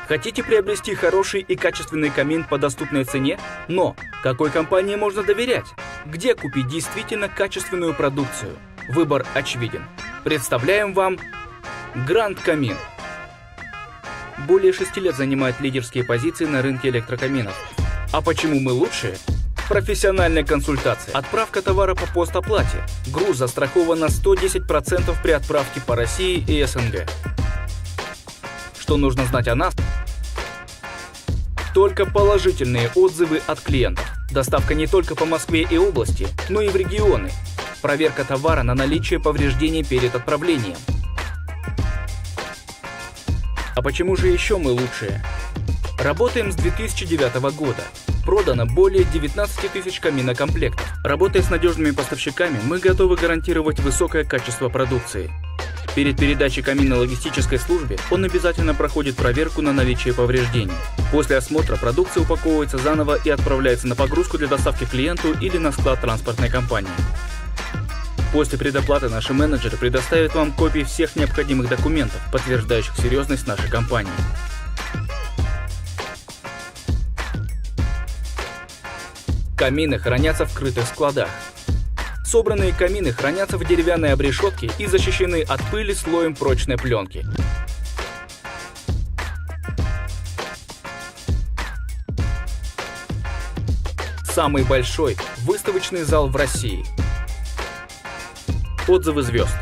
Хотите приобрести хороший и качественный камин по доступной цене? Но какой компании можно доверять? Где купить действительно качественную продукцию? Выбор очевиден. Представляем вам Гранд Камин. Более 6 лет занимает лидерские позиции на рынке электрокаминов. А почему мы лучшие? Профессиональная консультация. Отправка товара по постоплате. Груз застрахован на 110% при отправке по России и СНГ. Что нужно знать о нас? Только положительные отзывы от клиентов. Доставка не только по Москве и области, но и в регионы. Проверка товара на наличие повреждений перед отправлением. А почему же еще мы лучшие? Работаем с 2009 года. Продано более 19 тысяч каминокомплектов. Работая с надежными поставщиками, мы готовы гарантировать высокое качество продукции. Перед передачей камина логистической службе он обязательно проходит проверку на наличие повреждений. После осмотра продукция упаковывается заново и отправляется на погрузку для доставки клиенту или на склад транспортной компании. После предоплаты наши менеджеры предоставят вам копии всех необходимых документов, подтверждающих серьезность нашей компании. Камины хранятся в крытых складах. Собранные камины хранятся в деревянной обрешетке и защищены от пыли слоем прочной пленки. Самый большой выставочный зал в России. Отзывы звезд.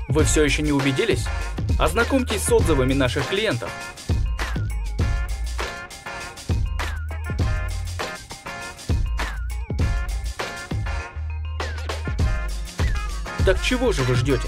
Вы все еще не убедились? Ознакомьтесь с отзывами наших клиентов. Так чего же вы ждете?